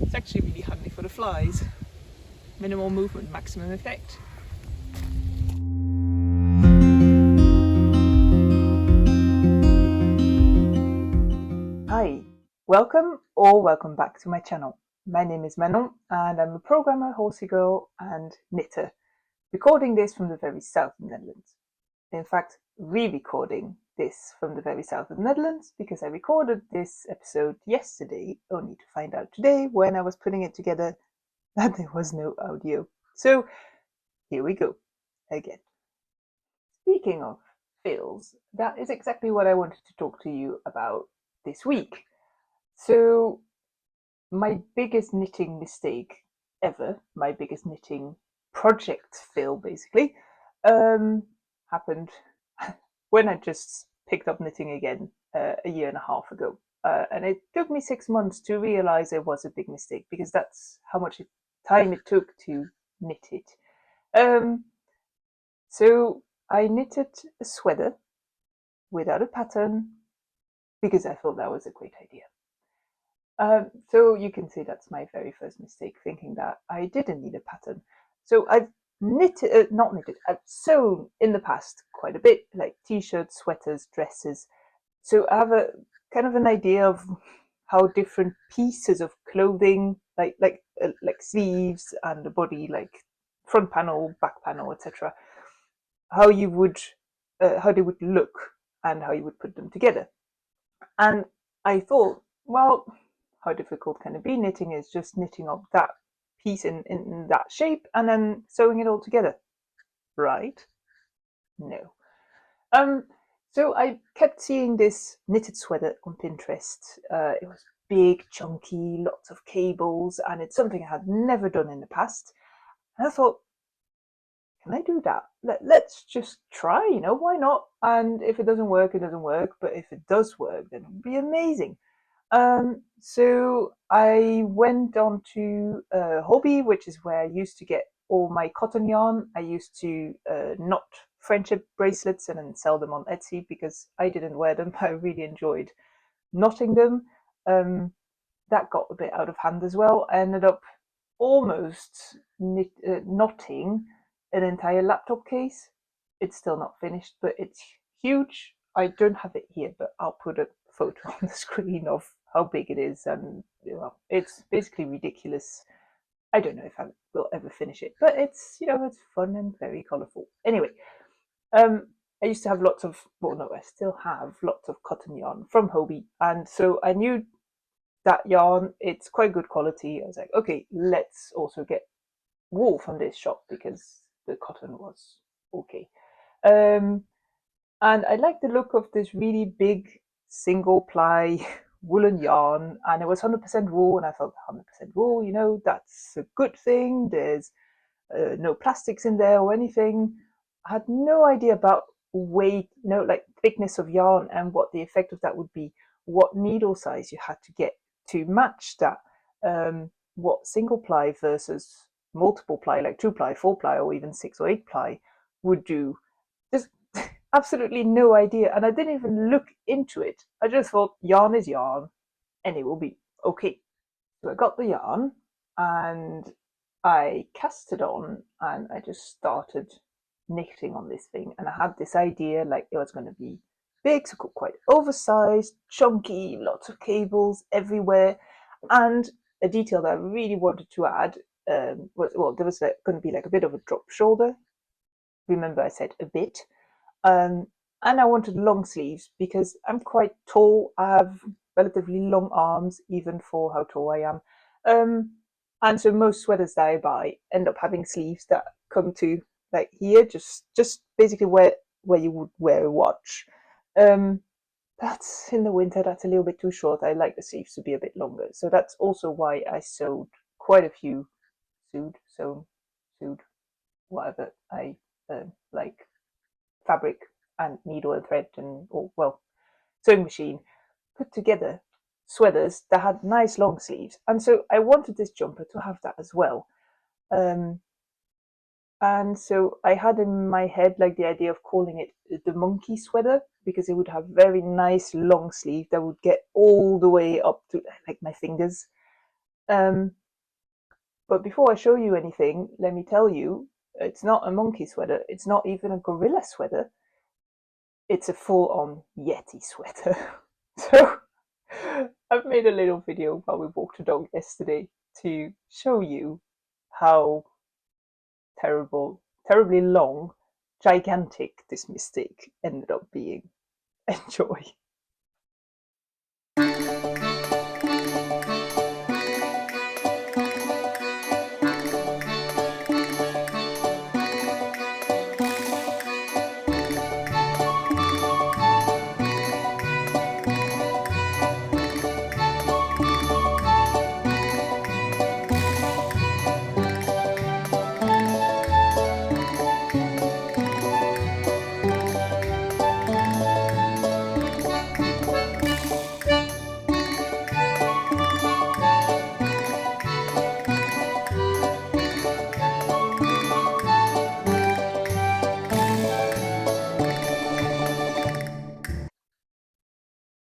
It's actually really handy for the flies. Minimal movement, maximum effect. Hi, welcome or welcome back to my channel. My name is Manon and I'm a programmer, horsey girl and knitter, recording this from the very south of the Netherlands. In fact, re-recording this from the very south of the Netherlands because I recorded this episode yesterday, only to find out today when I was putting it together that there was no audio. So here we go again. Speaking of fails, that is exactly what I wanted to talk to you about this week. So my biggest knitting mistake ever, my biggest knitting project fail basically, happened when I just picked up knitting again a year and a half ago. And it took me 6 months to realize it was a big mistake because that's how much time it took to knit it. So I knitted a sweater without a pattern because I thought that was a great idea. So you can see that's my very first mistake, thinking that I didn't need a pattern. So I've I've sewn in the past quite a bit, like t-shirts, sweaters, dresses. So I have a kind of an idea of how different pieces of clothing, like sleeves and the body, like front panel, back panel, etc., how they would look and how you would put them together. And I thought, well, how difficult can it be? Knitting is just knitting up that piece in that shape and then sewing it all together, right? No. So I kept seeing this knitted sweater on Pinterest. It was big, chunky, lots of cables, and it's something I had never done in the past. And I thought, can I do that? Let's just try, why not? And if it doesn't work, it doesn't work. But if it does work, then it would be amazing. So I went on to Hobbii, which is where I used to get all my cotton yarn. I used to knot friendship bracelets and then sell them on Etsy because I didn't wear them. I really enjoyed knotting them. That got a bit out of hand as well. I ended up almost knotting an entire laptop case. It's still not finished, but it's huge. I don't have it here, but I'll put a photo on the screen of how big it is, and it's basically ridiculous. I don't know if I will ever finish it, but it's it's fun and very colourful. Anyway, I used to have I still have lots of cotton yarn from Hobbii, and so I knew that yarn, it's quite good quality. I was like, okay, let's also get wool from this shop because the cotton was okay. And I like the look of this really big single ply woolen yarn, and it was 100% wool, and I thought 100% wool, that's a good thing. There's no plastics in there or anything. I had no idea about weight, like thickness of yarn and what the effect of that would be, what needle size you had to get to match that, what single ply versus multiple ply, like 2 ply, 4 ply, or even 6 or 8 ply would do. Just absolutely no idea, and I didn't even look into it. I just thought yarn is yarn and it will be okay. So I got the yarn and I cast it on and I just started knitting on this thing, and I had this idea like it was going to be big, so quite oversized, chunky, lots of cables everywhere. And a detail that I really wanted to add was, there was going to be like a bit of a drop shoulder. Remember I said a bit. And I wanted long sleeves because I'm quite tall. I have relatively long arms, even for how tall I am. And so most sweaters that I buy end up having sleeves that come to like here, just basically where you would wear a watch. That's in the winter, that's a little bit too short. I like the sleeves to be a bit longer. So that's also why I sewed quite a few, sewed, whatever I like, fabric and needle and thread sewing machine, put together sweaters that had nice long sleeves. And so I wanted this jumper to have that as well. And so I had in my head like the idea of calling it the monkey sweater because it would have very nice long sleeve that would get all the way up to like my fingers. But before I show you anything, let me tell you, it's not a monkey sweater. It's not even a gorilla sweater. It's a full-on Yeti sweater. So I've made a little video while we walked the dog yesterday to show you how terribly long, gigantic this mistake ended up being. Enjoy.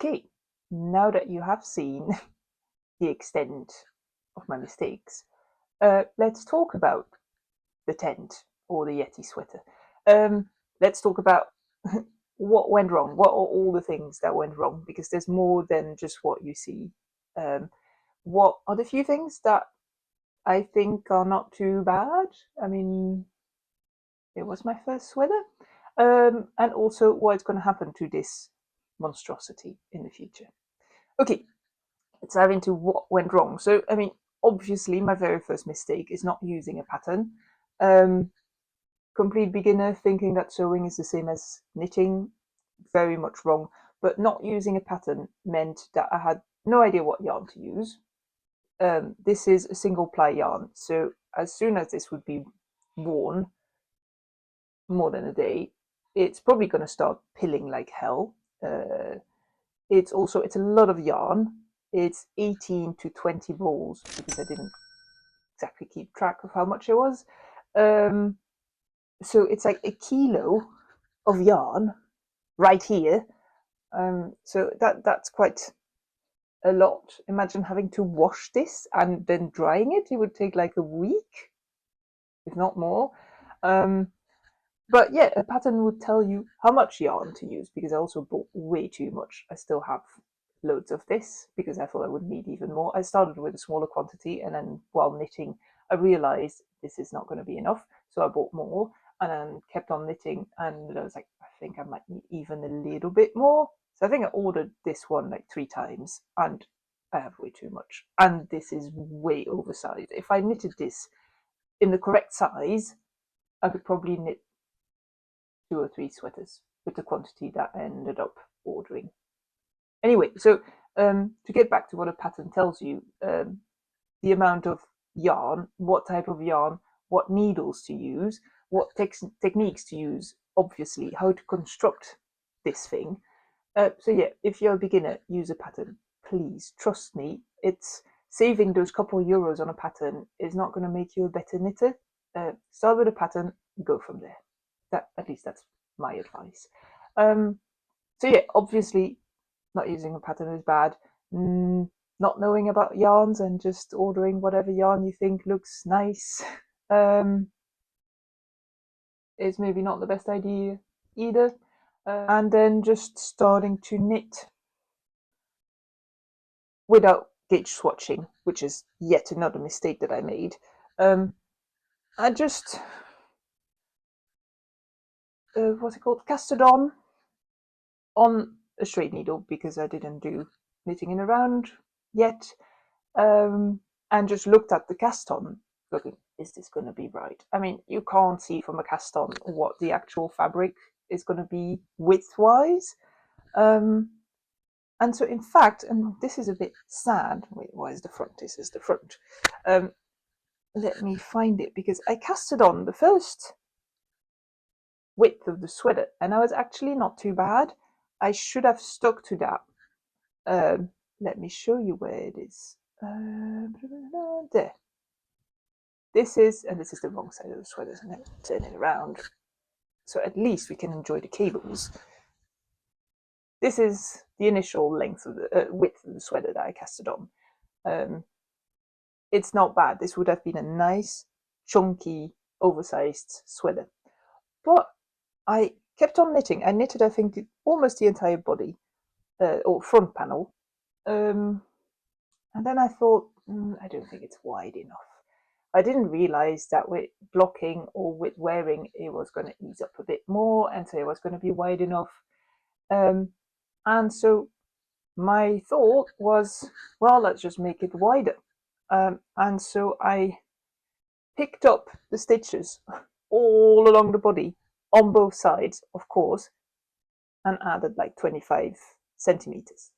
Okay, now that you have seen the extent of my mistakes, let's talk about the tent or the Yeti sweater. Let's talk about what went wrong. What are all the things that went wrong? Because there's more than just what you see. What are the few things that I think are not too bad? I mean, it was my first sweater. And also what's going to happen to this monstrosity in the future. Okay, let's dive into what went wrong. So, I mean, obviously, my very first mistake is not using a pattern. Complete beginner thinking that sewing is the same as knitting, very much wrong. But not using a pattern meant that I had no idea what yarn to use. This is a single ply yarn, so as soon as this would be worn more than a day, it's probably going to start pilling like hell. It's a lot of yarn. It's 18 to 20 balls because I didn't exactly keep track of how much it was. So it's like a kilo of yarn right here. So that's quite a lot. Imagine having to wash this and then drying it. It would take like a week, if not more. But yeah, a pattern would tell you how much yarn to use because I also bought way too much. I still have loads of this because I thought I would need even more. I started with a smaller quantity and then while knitting, I realized this is not going to be enough. So I bought more and then kept on knitting and I was like, I think I might need even a little bit more. So I think I ordered this one like 3 times and I have way too much. And this is way oversized. If I knitted this in the correct size, I could probably knit 2 or 3 sweaters with the quantity that I ended up ordering. Anyway, so to get back to what a pattern tells you, the amount of yarn, what type of yarn, what needles to use, what techniques to use, obviously, how to construct this thing. So yeah, if you're a beginner, use a pattern. Please, trust me, it's saving those couple euros on a pattern is not going to make you a better knitter. Start with a pattern, go from there. At least that's my advice. So yeah, obviously, not using a pattern is bad. Not knowing about yarns and just ordering whatever yarn you think looks nice is maybe not the best idea either. And then just starting to knit without gauge swatching, which is yet another mistake that I made. I just what's it called? Cast it on a straight needle because I didn't do knitting in a round yet, and just looked at the cast on, looking, is this going to be right? I mean, you can't see from a cast on what the actual fabric is going to be width-wise. And so, in fact, and this is a bit sad. Wait, why is the front? This is the front. Let me find it because I casted on the first width of the sweater and I was actually not too bad. I should have stuck to that. Let me show you where it is. There. This is the wrong side of the sweater, isn't it? Turn it around. So at least we can enjoy the cables. This is the initial length of the width of the sweater that I casted on. it's not bad. This would have been a nice, chunky, oversized sweater. But I kept on knitting. I knitted, I think, almost the entire body, or front panel. And then I thought, I don't think it's wide enough. I didn't realize that with blocking or with wearing, it was going to ease up a bit more, and so it was going to be wide enough. And so my thought was, well, let's just make it wider. And so I picked up the stitches all along the body on both sides, of course, and added like 25 centimeters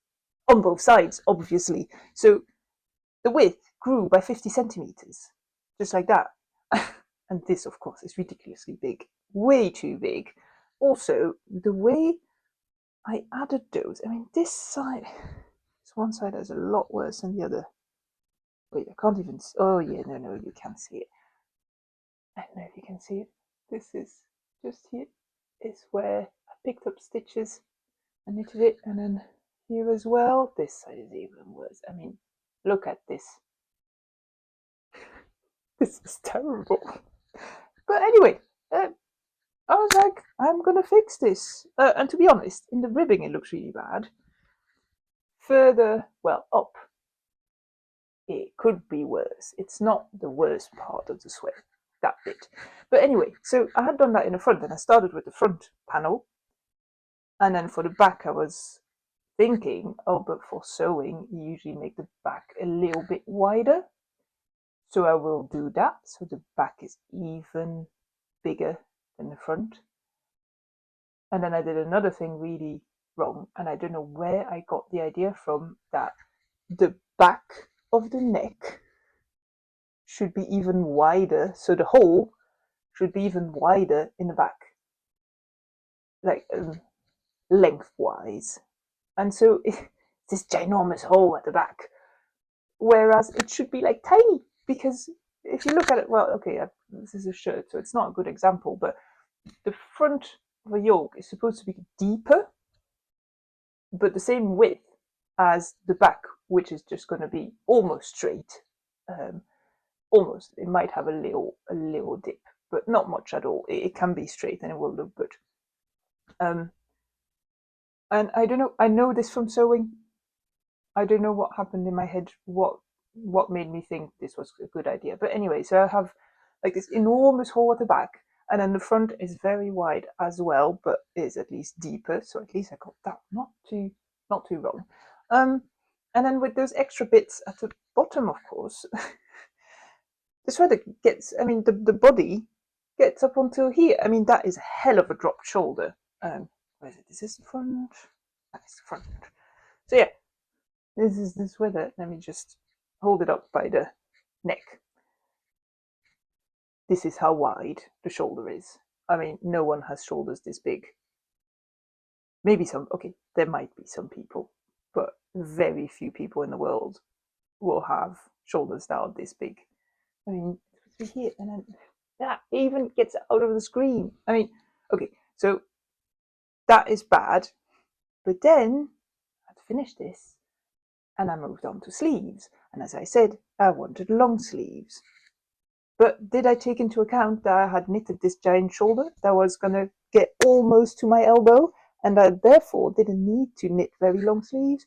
on both sides, obviously. So the width grew by 50 centimeters, just like that. And this, of course, is ridiculously big, way too big. Also, the way I added those, I mean, this side, this one side is a lot worse than the other. Wait, I can't even, oh yeah, no, you can see it. I don't know if you can see it. This is just here, is where I picked up stitches and knitted it, and then here as well. This side is even worse. I mean, look at this. This is terrible. But anyway, I was like, I'm gonna fix this. And to be honest, in the ribbing it looks really bad. Further, well, up, it could be worse. It's not the worst part of the sweater, that bit. But anyway, so I had done that in the front, and I started with the front panel. And then for the back, I was thinking, oh, but for sewing, you usually make the back a little bit wider. So I will do that, so the back is even bigger than the front. And then I did another thing really wrong, and I don't know where I got the idea from, that the back of the neck should be even wider, so the hole should be even wider in the back, like lengthwise. And so it's this ginormous hole at the back, whereas it should be like tiny, because if you look at it, well, okay, this is a shirt, so it's not a good example, but the front of a yoke is supposed to be deeper, but the same width as the back, which is just going to be almost straight. Almost, it might have a little dip, but not much at all. It can be straight and it will look good. And I don't know, I know this from sewing. I don't know what happened in my head, what made me think this was a good idea. But anyway, so I have like this enormous hole at the back, and then the front is very wide as well, but is at least deeper. So at least I got that not too wrong. And then with those extra bits at the bottom, of course, the sweater gets, I mean, the body gets up until here. I mean, that is a hell of a dropped shoulder. Where is it? Is this the front? That's the front. So yeah, this is the sweater. Let me just hold it up by the neck. This is how wide the shoulder is. I mean, no one has shoulders this big. Maybe some, okay, there might be some people, but very few people in the world will have shoulders that are this big. I mean, it's here, and then that even gets out of the screen. I mean, okay, so that is bad. But then I'd finished this, and I moved on to sleeves. And as I said, I wanted long sleeves. But did I take into account that I had knitted this giant shoulder that was going to get almost to my elbow, and I therefore didn't need to knit very long sleeves?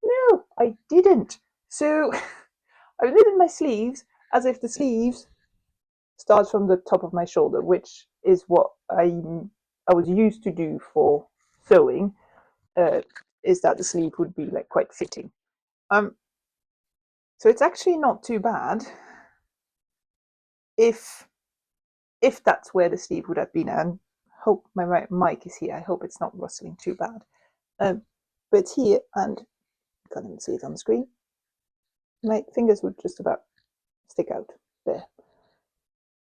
No, I didn't. So I knitted my sleeves as if the sleeves start from the top of my shoulder, which is what I was used to do for sewing, is that the sleeve would be like quite fitting. So it's actually not too bad if that's where the sleeve would have been. And hope my mic is here. I hope it's not rustling too bad. But it's here, and you can't even see it on the screen. My fingers would just about stick out there.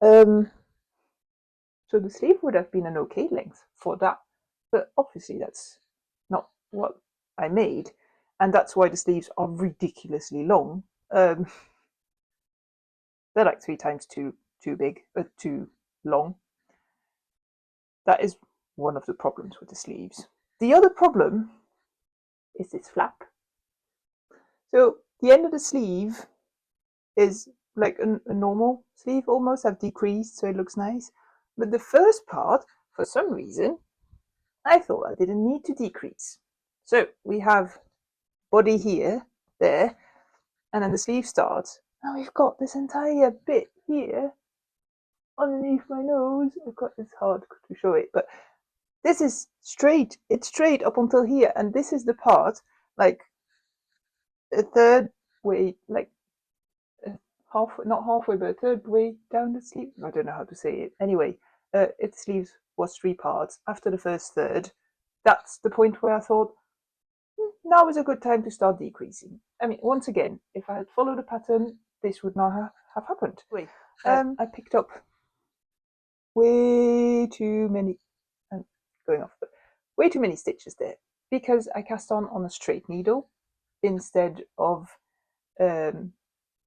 So the sleeve would have been an okay length for that, but obviously that's not what I made, and that's why the sleeves are ridiculously long. They're like 3 times too big, too long. That is one of the problems with the sleeves. The other problem is this flap. So the end of the sleeve is like a normal sleeve almost. I've decreased so it looks nice. But the first part, for some reason, I thought I didn't need to decrease. So we have body here, there, and then the sleeve starts. Now we've got this entire bit here underneath my nose. It's hard to show it, but this is straight. It's straight up until here, and this is the part, like a third way, like half, not halfway, but a third way down the sleeve. I don't know how to say it. Anyway, its sleeves was 3 parts. After the first third, that's the point where I thought, now is a good time to start decreasing. I mean, once again, if I had followed the pattern, this would not have happened. Wait, I picked up way too many, I'm going off, but way too many stitches there because I cast on a straight needle instead of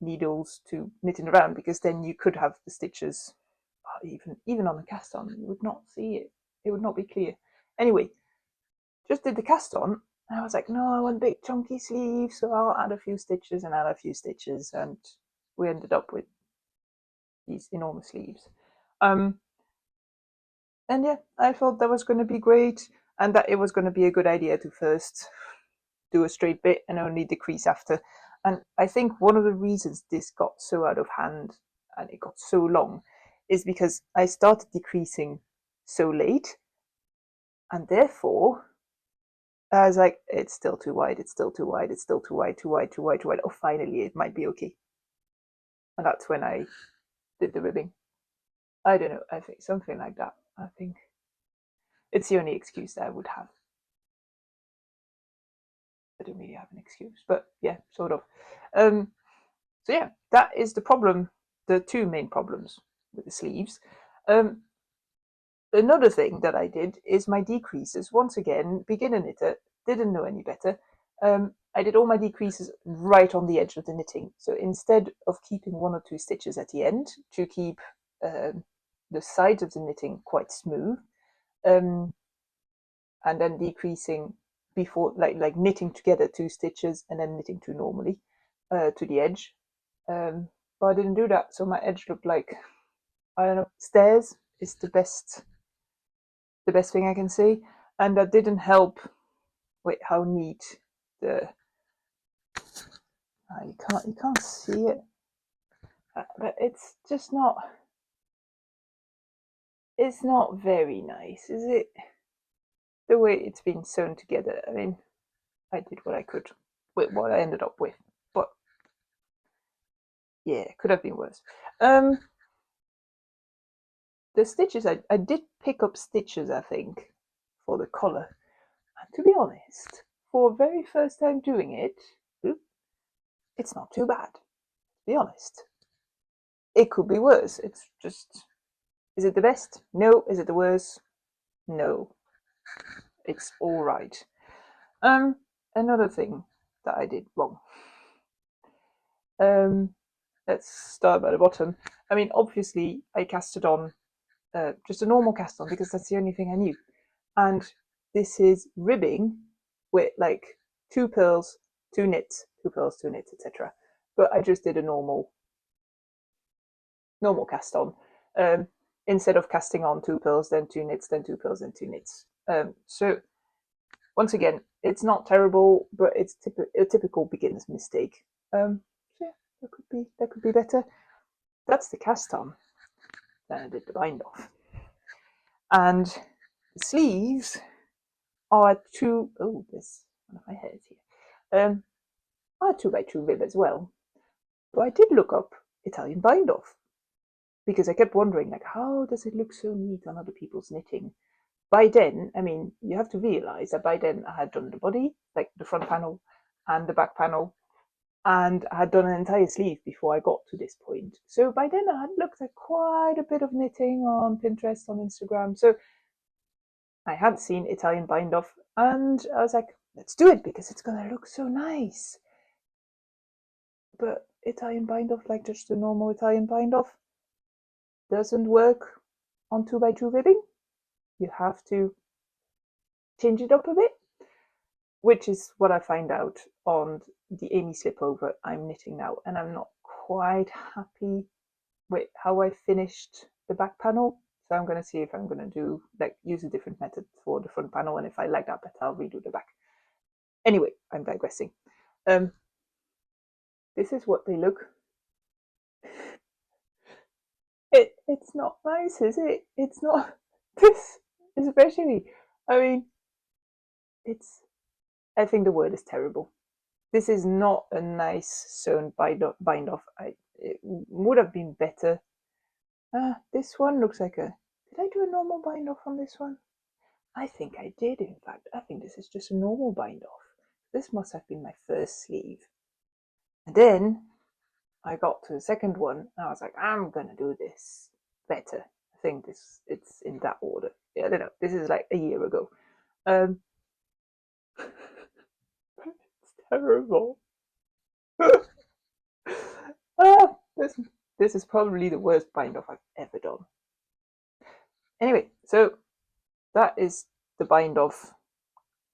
needles to knitting around, because then you could have the stitches even on the cast on, you would not see it. It would not be clear. Anyway, just did the cast on. And I was like, no, I want big chunky sleeves, so I'll add a few stitches and add a few stitches, and we ended up with these enormous sleeves. And yeah, I thought that was going to be great, and that it was going to be a good idea to first do a straight bit and only decrease after. And I think one of the reasons this got so out of hand and it got so long is because I started decreasing so late, and therefore I was like, it's still too wide, it's still too wide, it's still too wide, too wide, too wide, too wide. Oh, finally, it might be okay. And that's when I did the ribbing. I don't know, I think something like that. I think it's the only excuse that I would have. I don't really have an excuse, but yeah, sort of. So yeah, that is the problem, the two main problems with the sleeves. Another thing that I did is my decreases. Once again, beginner knitter, didn't know any better. I did all my decreases right on the edge of the knitting. So instead of keeping 1 or 2 stitches at the end to keep the sides of the knitting quite smooth, and then decreasing before, like knitting together 2 stitches and then knitting 2 normally to the edge. But I didn't do that, so my edge looked like, I don't know, stairs is the best thing I can say, and that didn't help with how neat the you can't see it, but it's just not, it's not very nice, is it? The way it's been sewn together. I mean, I did what I could with what I ended up with, but yeah, it could have been worse. The stitches, I did pick up stitches, I think, for the collar. And to be honest, for a very first time doing it, it's not too bad. To be honest, it could be worse. It's just, is it the best? No. Is it the worst? No. It's all right. Another thing that I did wrong. Let's start by the bottom. I mean, obviously, I casted on just a normal cast on because that's the only thing I knew. And this is ribbing with like 2 purls, 2 knits, 2 purls, 2 knits, etc. But I just did a normal cast on instead of casting on 2 purls, then 2 knits, then 2 purls, then 2 knits. So once again, it's not terrible, but it's a typical beginner's mistake. So yeah, that could be better. That's the cast on. Then I did the bind off, and the sleeves are 2. Oh, there's one of my hairs here. Are 2x2 rib as well. But I did look up Italian bind off because I kept wondering, like, how does it look so neat on other people's knitting? By then, I mean, you have to realize that by then I had done the body, like the front panel and the back panel, and I had done an entire sleeve before I got to this point. So by then I had looked at quite a bit of knitting on Pinterest, on Instagram. So I had seen Italian bind off, and I was like, let's do it because it's gonna look so nice. But Italian bind off, like just a normal Italian bind off, doesn't work on 2x2 ribbing. You have to change it up a bit, which is what I find out on the Amy slipover I'm knitting now, and I'm not quite happy with how I finished the back panel. So I'm going to see if I'm going to do, like, use a different method for the front panel, and if I like that better, I'll redo the back. Anyway, I'm digressing. This is what they look. It's not nice, is it? It's not. This, especially, I mean, I think the word is terrible. This is not a nice sewn bind off. It would have been better. This one looks like a. Did I do a normal bind off on this one? I think I did, in fact. I think this is just a normal bind off. This must have been my first sleeve. And then I got to the second one, and I was like, I'm gonna do this better. I think it's in that order. Yeah, I don't know. This is like a year ago. It's terrible. This is probably the worst bind off I've ever done. Anyway, so that is the bind off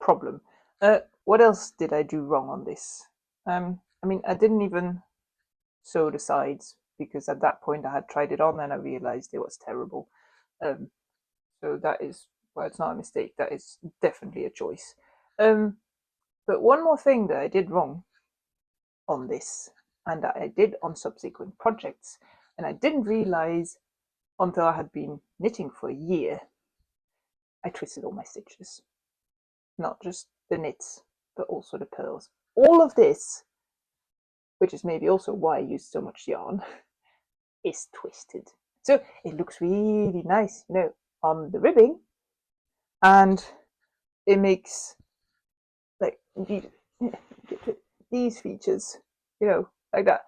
problem. What else did I do wrong on this? I mean, I didn't even sew the sides, because at that point I had tried it on and I realized it was terrible. So that is, well, it's not a mistake. That is definitely a choice. But one more thing that I did wrong on this, and that I did on subsequent projects, and I didn't realize until I had been knitting for a year, I twisted all my stitches. Not just the knits, but also the purls. All of this, which is maybe also why I used so much yarn, is twisted. So it looks really nice, on the ribbing, and it makes, like, these features, like that.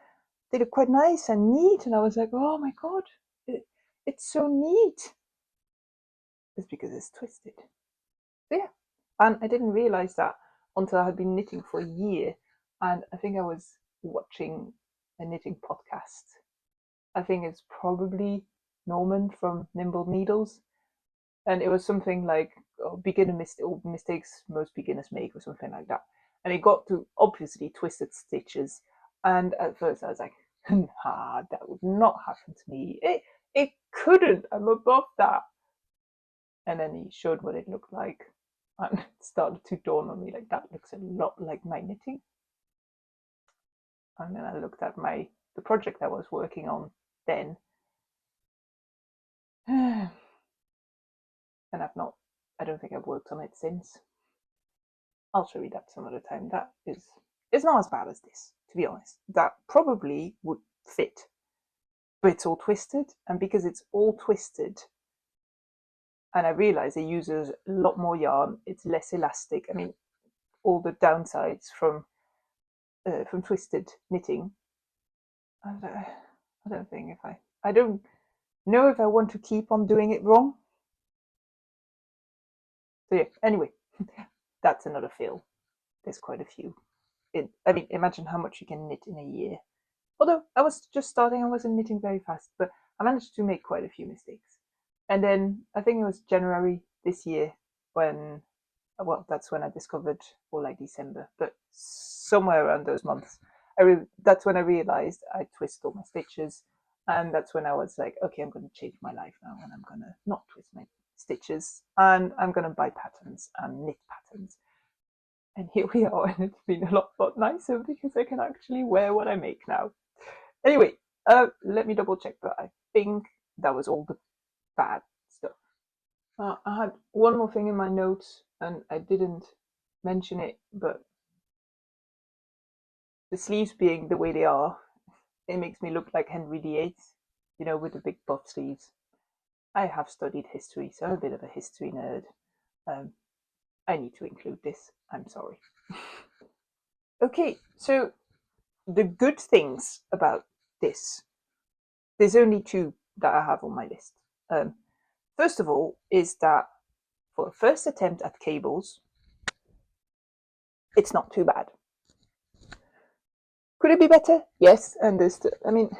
They look quite nice and neat, and I was like, oh my god, it's so neat. It's because it's twisted. So yeah, and I didn't realize that until I had been knitting for a year, and I think I was watching a knitting podcast. I think it's probably Norman from Nimble Needles, and it was something like beginner mistakes most beginners make, or something like that. And it got to obviously twisted stitches, and at first I was like, nah, that would not happen to me. It couldn't. I'm above that. And then he showed what it looked like, and it started to dawn on me, like, that looks a lot like my knitting. And then I looked at the project I was working on then, and I don't think I've worked on it since. I'll show you that some other time. It's not as bad as this, to be honest. That probably would fit, but it's all twisted, and because it's all twisted, and I realize it uses a lot more yarn, it's less elastic. I mean, all the downsides from twisted knitting. I don't think I don't know if I want to keep on doing it wrong. So yeah, anyway, that's another fail. There's quite a few. I mean, imagine how much you can knit in a year. Although I was just starting, I wasn't knitting very fast, but I managed to make quite a few mistakes. And then I think it was January this year when, well, that's when I discovered, or like December, but somewhere around those months, that's when I realized I twisted all my stitches. And that's when I was like, okay, I'm going to change my life now, and I'm going to not twist my stitches, and I'm going to buy patterns and knit patterns. And here we are, and it's been a lot nicer because I can actually wear what I make now. Anyway, let me double check, but I think that was all the bad stuff. I had one more thing in my notes, and I didn't mention it, but the sleeves being the way they are, it makes me look like Henry VIII, with the big buff sleeves. I have studied history, so I'm a bit of a history nerd. I need to include this. I'm sorry. Okay, so the good things about this, there's only two that I have on my list. First of all is that for a first attempt at cables, it's not too bad. Could it be better? Yes, and there's still, I mean,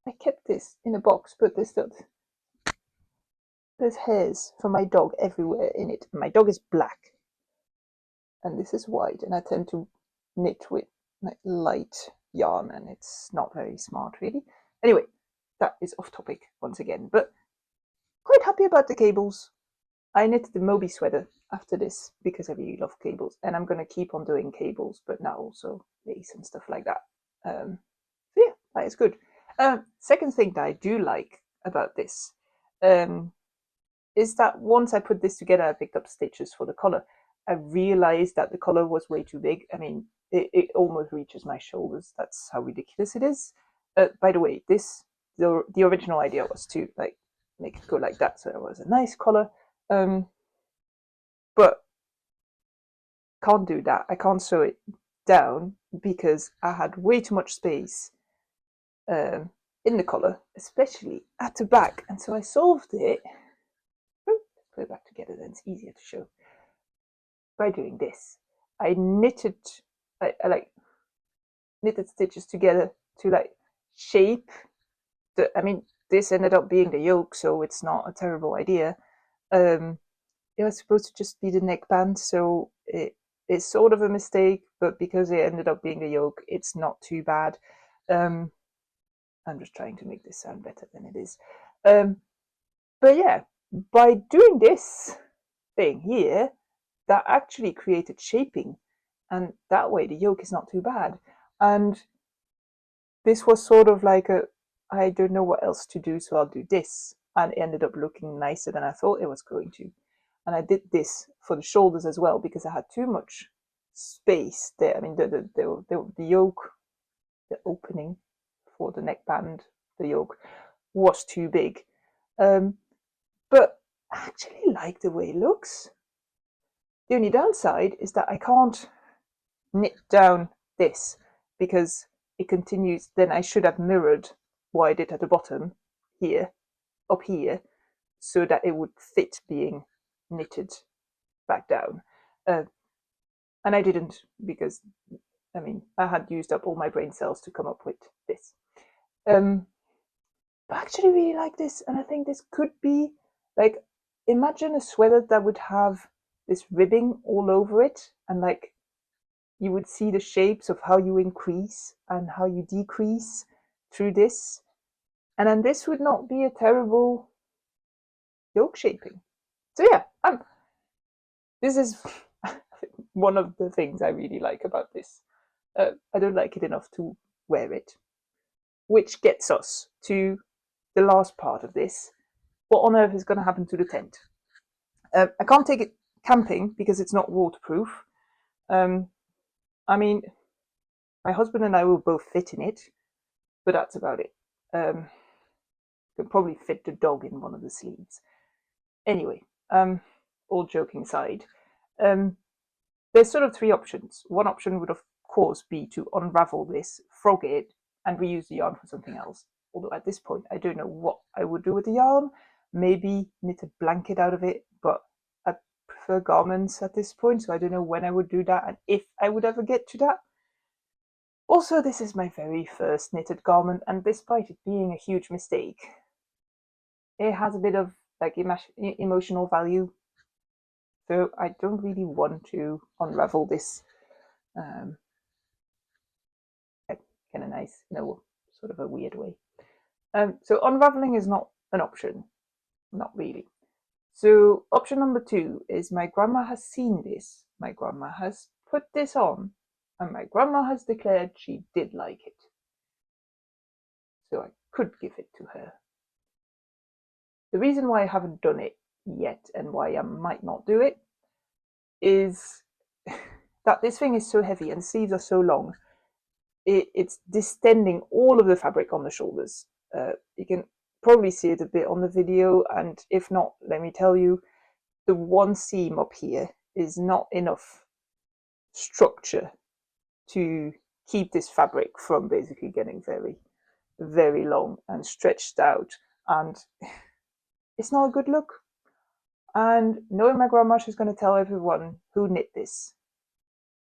I kept this in a box, but there's hairs for my dog everywhere in it. My dog is black, and this is white, and I tend to knit with like light yarn, and it's not very smart really. Anyway, that is off topic once again, but quite happy about the cables. I knitted the Hobbii sweater after this because I really love cables, and I'm going to keep on doing cables, but now also lace and stuff like that. So yeah, that is good. Second thing that I do like about this is that once I put this together, I picked up stitches for the collar. I realized that the collar was way too big. I mean, it almost reaches my shoulders. That's how ridiculous it is. By the way, the original idea was to like make it go like that, so it was a nice collar. But can't do that. I can't sew it down because I had way too much space in the collar, especially at the back. And so I solved it. Let's put it back together, then it's easier to show. By doing this, I knitted, I like knitted stitches together to like shape the. I mean, this ended up being the yoke, so it's not a terrible idea. It was supposed to just be the neckband, so it's sort of a mistake, but because it ended up being the yoke, it's not too bad. I'm just trying to make this sound better than it is. But yeah, by doing this thing here, that actually created shaping, and that way the yoke is not too bad. And this was sort of like I don't know what else to do, so I'll do this, and it ended up looking nicer than I thought it was going to. And I did this for the shoulders as well because I had too much space there. I mean, the yoke, the opening for the neckband, the yoke was too big. But I actually like the way it looks. The only downside is that I can't knit down this because it continues. Then I should have mirrored what I did at the bottom here, up here, so that it would fit being knitted back down. And I didn't because, I mean, I had used up all my brain cells to come up with this. But I actually really like this, and I think this could be like, imagine a sweater that would have this ribbing all over it, and like you would see the shapes of how you increase and how you decrease through this. And then this would not be a terrible yoke shaping. So yeah, this is one of the things I really like about this. I don't like it enough to wear it. Which gets us to the last part of this. What on earth is going to happen to the tent? I can't take it camping because it's not waterproof. I mean, my husband and I will both fit in it, but that's about it. Could probably fit the dog in one of the sleeves. Anyway, all joking aside, there's sort of three options. One option would, of course, be to unravel this, frog it, and reuse the yarn for something else. Although at this point, I don't know what I would do with the yarn. Maybe knit a blanket out of it, but I prefer garments at this point, so I don't know when I would do that and if I would ever get to that. Also, this is my very first knitted garment, and despite it being a huge mistake, it has a bit of like emotional value. So I don't really want to unravel this. Kind of nice, sort of a weird way. So unraveling is not an option, not really. So option number 2 is my grandma has seen this, my grandma has put this on, and my grandma has declared she did like it. So I could give it to her. The reason why I haven't done it yet and why I might not do it is that this thing is so heavy and the sleeves are so long. It's distending all of the fabric on the shoulders. You can probably see it a bit on the video, and if not, let me tell you, the one seam up here is not enough structure to keep this fabric from basically getting very, very long and stretched out, and it's not a good look. And knowing my grandma, she's going to tell everyone who knit this.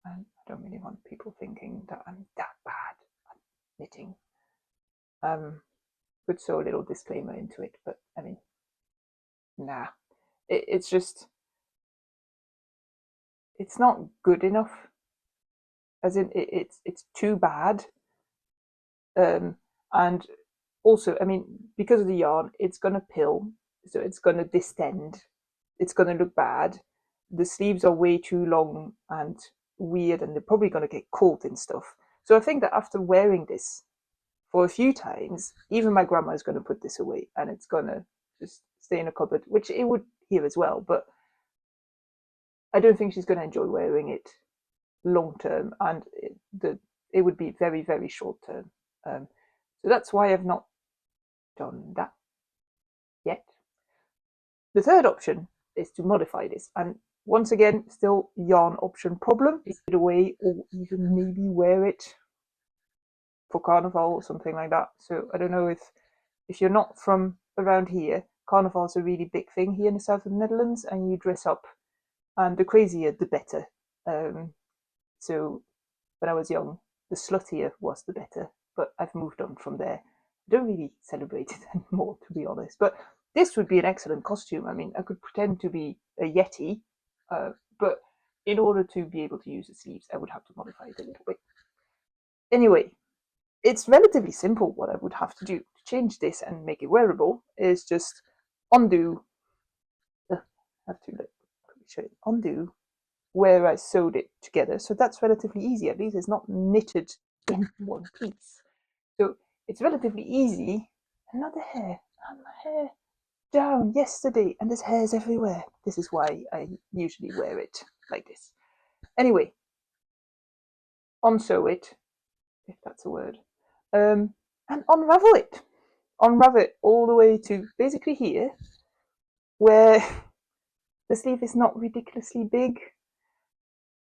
And I don't really want people thinking that I'm that bad at knitting. Could sew a little disclaimer into it, but I mean, nah. It's just, it's not good enough. As in, it's too bad. And also, I mean, because of the yarn, it's going to pill, so it's going to distend. It's going to look bad. The sleeves are way too long and weird, and they're probably going to get caught in stuff. So I think that after wearing this for a few times, even my grandma is going to put this away, and it's going to just stay in a cupboard, which it would here as well. But I don't think she's going to enjoy wearing it long term, and it would be very, very short term. So that's why I've not done that yet. The third option is to modify this, and once again, still yarn option problem. Take it away, or even maybe wear it for carnival or something like that. So I don't know if you're not from around here, carnival is a really big thing here in the south of the Netherlands, and you dress up, and the crazier the better. So when I was young, the sluttier was the better, but I've moved on from there. I don't really celebrate it anymore, to be honest. But this would be an excellent costume. I mean, I could pretend to be a Yeti, but in order to be able to use the sleeves, I would have to modify it a little bit. Anyway, it's relatively simple. What I would have to do to change this and make it wearable is just undo. I have to show it. Undo where I sewed it together. So that's relatively easy. At least it's not knitted in one piece. So it's relatively easy. Another hair. And my hair down yesterday, and there's hairs everywhere. This is why I usually wear it like this. Anyway, unsew it, if that's a word, and unravel it. Unravel it all the way to basically here, where the sleeve is not ridiculously big.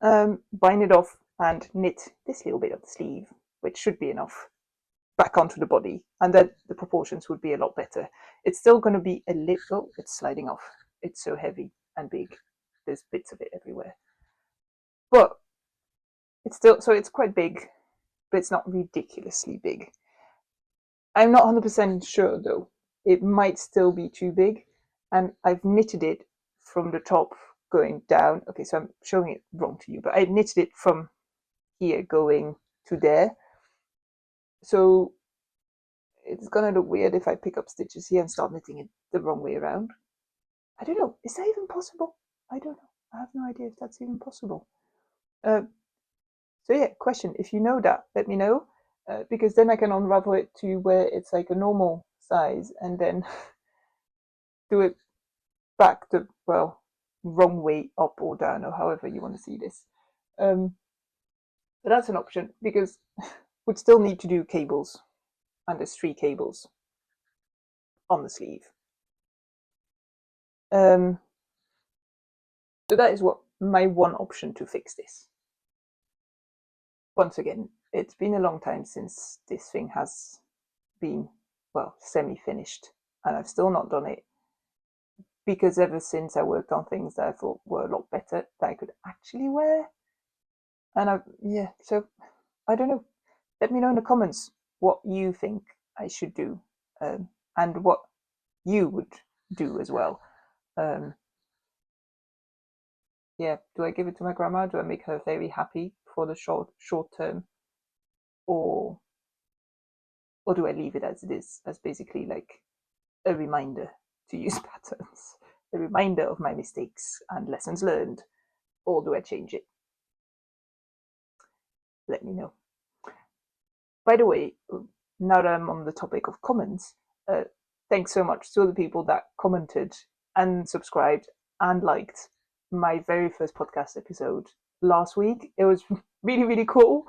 Bind it off and knit this little bit of the sleeve, which should be enough, back onto the body, and then the proportions would be a lot better. It's still going to be a little, it's sliding off. It's so heavy and big. There's bits of it everywhere. But it's still, so it's quite big, but it's not ridiculously big. I'm not 100% sure though. It might still be too big, and I've knitted it from the top going down. Okay, so I'm showing it wrong to you, but I knitted it from here going to there. So it's gonna look weird if I pick up stitches here and start knitting it the wrong way around. I don't know. Is that even possible? I don't know. I have no idea if that's even possible. So yeah, question. If you know that, let me know, because then I can unravel it to where it's like a normal size, and then do it back the, well, wrong way up or down, or however you want to see this. But that's an option, because we'd still need to do cables, and there's 3 cables on the sleeve. So that is what my one option to fix this. Once again, it's been a long time since this thing has been, well, semi-finished, and I've still not done it, because ever since I worked on things that I thought were a lot better that I could actually wear. And so I don't know. Let me know in the comments what you think I should do, and what you would do as well. Yeah, do I give it to my grandma? Do I make her very happy for the short term, or do I leave it as it is, as basically like a reminder to use patterns, a reminder of my mistakes and lessons learned, or do I change it? Let me know. By the way, now that I'm on the topic of comments, thanks so much to all the people that commented and subscribed and liked my very first podcast episode last week. It was really, really cool.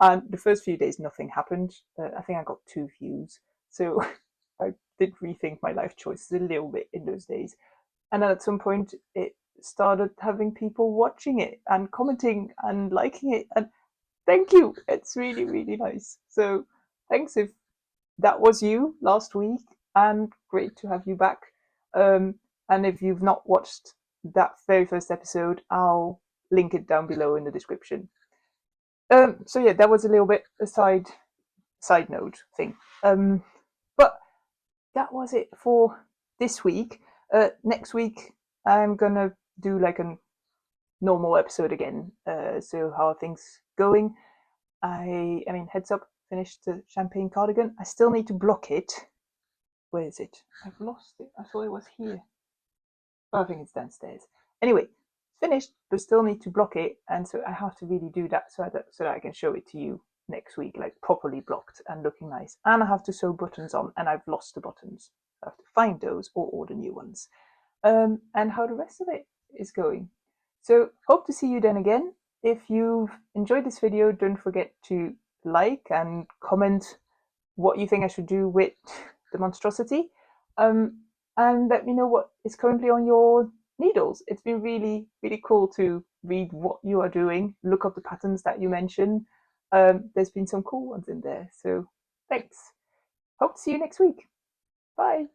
And the first few days, nothing happened. I think I got 2 views. So I did rethink my life choices a little bit in those days. And then at some point, it started having people watching it and commenting and liking it. And thank you. It's really, really nice. So thanks if that was you last week, and great to have you back. And if you've not watched that very first episode, I'll link it down below in the description. So yeah, that was a little bit a side note thing. But that was it for this week. Next week I'm gonna do like a normal episode again. So how are things going? I mean, heads up, finished the champagne cardigan. I still need to block it. Where is it? I've lost it. I thought it was here. Oh, I think it's downstairs. Anyway, finished, but still need to block it, and so I have to really do that so that I can show it to you next week, like properly blocked and looking nice. And I have to sew buttons on, and I've lost the buttons. I have to find those or order new ones. And how the rest of it is going. So hope to see you then again. If you've enjoyed this video, don't forget to like and comment what you think I should do with the monstrosity. And let me know what is currently on your needles. It's been really, really cool to read what you are doing, look up the patterns that you mentioned. There's been some cool ones in there. So thanks. Hope to see you next week. Bye.